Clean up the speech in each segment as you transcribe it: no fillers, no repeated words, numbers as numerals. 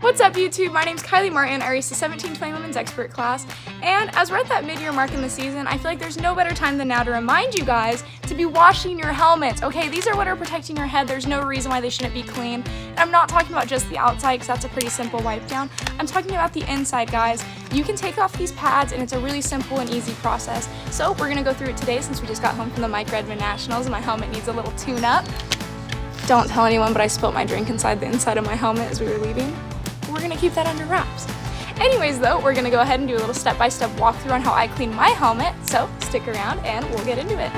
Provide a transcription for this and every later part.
What's up YouTube? My name's Kylie Martin. I race the 1720 Women's Expert class, and as we're at that mid-year mark in the season, I feel like there's no better time than now to remind you guys to be washing your helmets. Okay, these are what are protecting your head. There's no reason why they shouldn't be clean. And I'm not talking about just the outside because that's a pretty simple wipe down. I'm talking about the inside, guys. You can take off these pads and it's a really simple and easy process. So we're gonna go through it today since we just got home from the Mike Redmond Nationals and my helmet needs a little tune-up. Don't tell anyone, but I spilled my drink inside the inside of my helmet as we were leaving. We're gonna keep that under wraps. Anyways though, we're gonna go ahead and do a little step-by-step walkthrough on how I clean my helmet, so stick around and we'll get into it.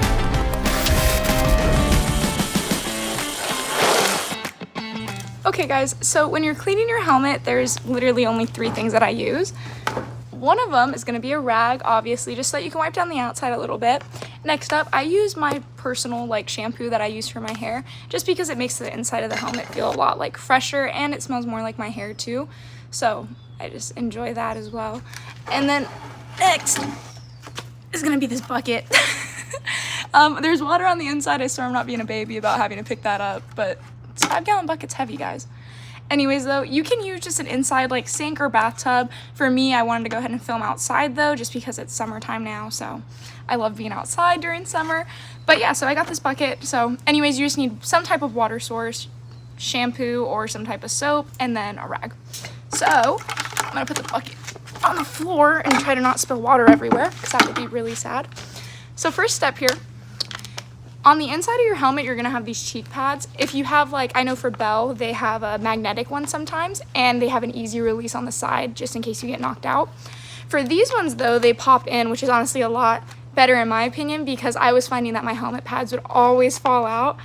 Okay guys, so when you're cleaning your helmet, there's literally only 3 things that I use. One of them is gonna be a rag, obviously, just so that you can wipe down the outside a little bit. Next up, I use my personal shampoo that I use for my hair, just because it makes the inside of the helmet feel a lot fresher and it smells more like my hair too. So I just enjoy that as well. And then next is gonna be this bucket. There's water on the inside. I swear I'm not being a baby about having to pick that up, but it's 5-gallon bucket's heavy, guys. Anyways though, you can use just an inside sink or bathtub. For me, I wanted to go ahead and film outside though, just because it's summertime now, so I love being outside during summer. But yeah, so I got this bucket. So anyways, you just need some type of water source, shampoo or some type of soap, and then a rag. So I'm gonna put the bucket on the floor and try to not spill water everywhere, because that would be really sad. So first step here, on the inside of your helmet, you're gonna have these cheek pads. If you have I know for Bell, they have a magnetic one sometimes, and they have an easy release on the side, just in case you get knocked out. For these ones though, they pop in, which is honestly a lot better in my opinion, because I was finding that my helmet pads would always fall out,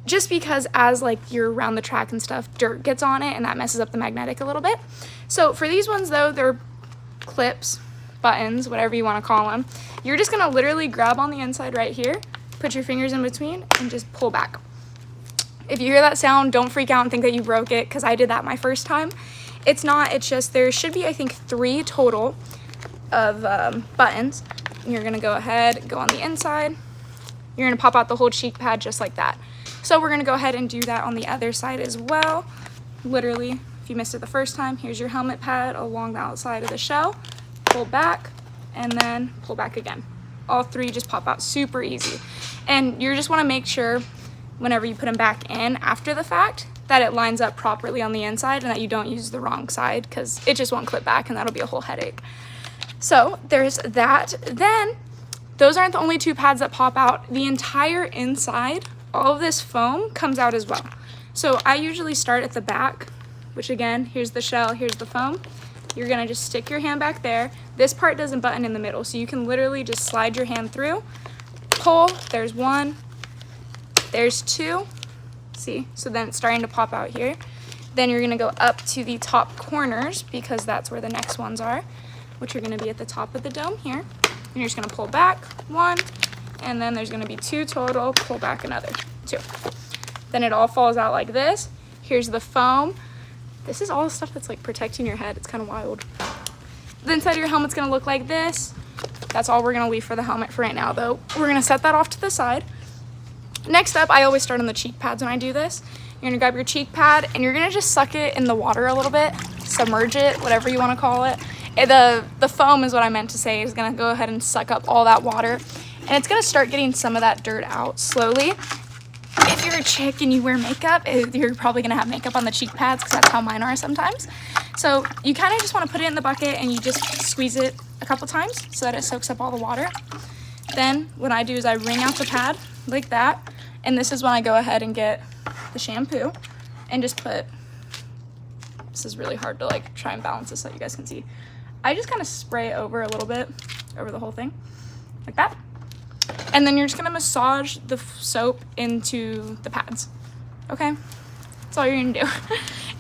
just because as you're around the track and stuff, dirt gets on it and that messes up the magnetic a little bit. So for these ones though, they're clips, buttons, whatever you want to call them. You're just gonna literally grab on the inside right here, put your fingers in between and just pull back. If you hear that sound, don't freak out and think that you broke it, because I did that my first time. It's not, it's just there should be I think 3 total of buttons. And you're gonna go ahead, go on the inside. You're gonna pop out the whole cheek pad just like that. So we're gonna go ahead and do that on the other side as well. Literally, if you missed it the first time, here's your helmet pad along the outside of the shell. Pull back and then pull back again. All 3 just pop out super easy. And you just wanna make sure whenever you put them back in after the fact that it lines up properly on the inside and that you don't use the wrong side, because it just won't clip back and that'll be a whole headache. So there's that. Then those aren't the only 2 pads that pop out. The entire inside, all of this foam comes out as well. So I usually start at the back, which again, here's the shell, here's the foam. You're gonna just stick your hand back there. This part doesn't button in the middle, so you can literally just slide your hand through, pull, there's 1, there's 2, see? So then it's starting to pop out here. Then you're gonna go up to the top corners, because that's where the next ones are, which are gonna be at the top of the dome here. And you're just gonna pull back 1, and then there's gonna be 2 total, pull back another 2. Then it all falls out like this. Here's the foam. This is all the stuff that's protecting your head. It's kind of wild. The inside of your helmet's gonna look like this. That's all we're gonna leave for the helmet for right now though. We're gonna set that off to the side. Next up, I always start on the cheek pads when I do this. You're gonna grab your cheek pad and you're gonna just suck it in the water a little bit, submerge it, whatever you wanna call it. The foam is what I meant to say, is gonna go ahead and suck up all that water, and it's gonna start getting some of that dirt out slowly. If you're a chick and you wear makeup, you're probably gonna have makeup on the cheek pads, because that's how mine are sometimes. So you kind of just wanna put it in the bucket and you just squeeze it a couple times so that it soaks up all the water. Then what I do is I wring out the pad like that, and this is when I go ahead and get the shampoo and just put, this is really hard to try and balance this so you guys can see. I just kind of spray it over a little bit, over the whole thing, like that. And then you're just gonna massage the soap into the pads, okay? That's all you're gonna do.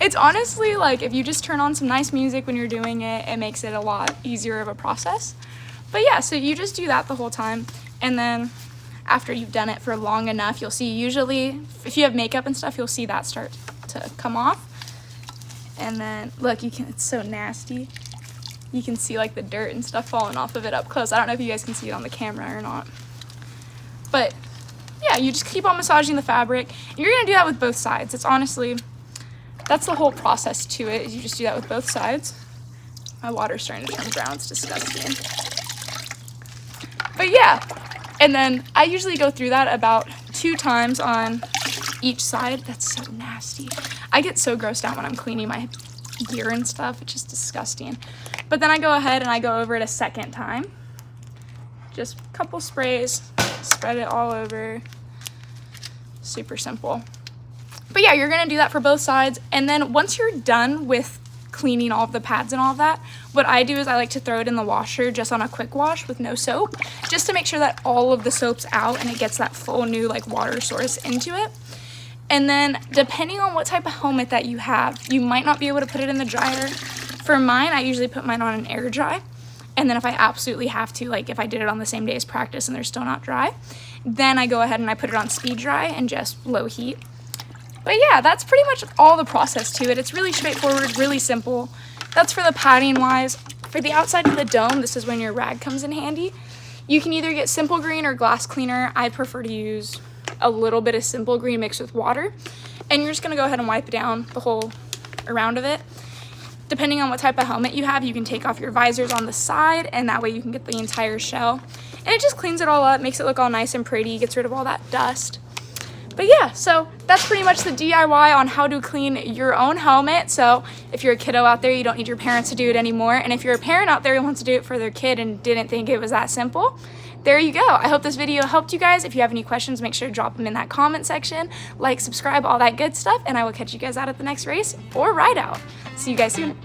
It's honestly if you just turn on some nice music when you're doing it, it makes it a lot easier of a process. But yeah, so you just do that the whole time, and then after you've done it for long enough, you'll see usually, if you have makeup and stuff, you'll see that start to come off. And then, look, it's so nasty. You can see the dirt and stuff falling off of it up close. I don't know if you guys can see it on the camera or not. But yeah, you just keep on massaging the fabric. You're gonna do that with both sides. It's honestly that's the whole process to it, is you just do that with both sides. My water's starting to turn brown, it's disgusting. But yeah, and then I usually go through that about 2 times on each side. That's so nasty. I get so grossed out when I'm cleaning my gear and stuff. It's just disgusting. But then I go ahead and I go over it a second time. Just a couple sprays, spread it all over. Super simple. But yeah, you're gonna do that for both sides. And then once you're done with cleaning all of the pads and all of that, what I do is I like to throw it in the washer just on a quick wash with no soap, just to make sure that all of the soap's out and it gets that full new like water source into it. And then depending on what type of helmet that you have, you might not be able to put it in the dryer. For mine, I usually put mine on an air dry. And then if I absolutely have to, like if I did it on the same day as practice and they're still not dry, then I go ahead and I put it on speed dry and just low heat. But yeah, that's pretty much all the process to it. It's really straightforward, really simple. That's for the padding wise. For the outside of the dome, this is when your rag comes in handy. You can either get Simple Green or glass cleaner. I prefer to use a little bit of Simple Green mixed with water. And you're just gonna go ahead and wipe down the whole around of it. Depending on what type of helmet you have, you can take off your visors on the side, and that way you can get the entire shell. And it just cleans it all up, makes it look all nice and pretty, gets rid of all that dust. But yeah, so that's pretty much the DIY on how to clean your own helmet. So if you're a kiddo out there, you don't need your parents to do it anymore. And if you're a parent out there who wants to do it for their kid and didn't think it was that simple, there you go. I hope this video helped you guys. If you have any questions, make sure to drop them in that comment section. Like, subscribe, all that good stuff. And I will catch you guys out at the next race or ride out. See you guys soon.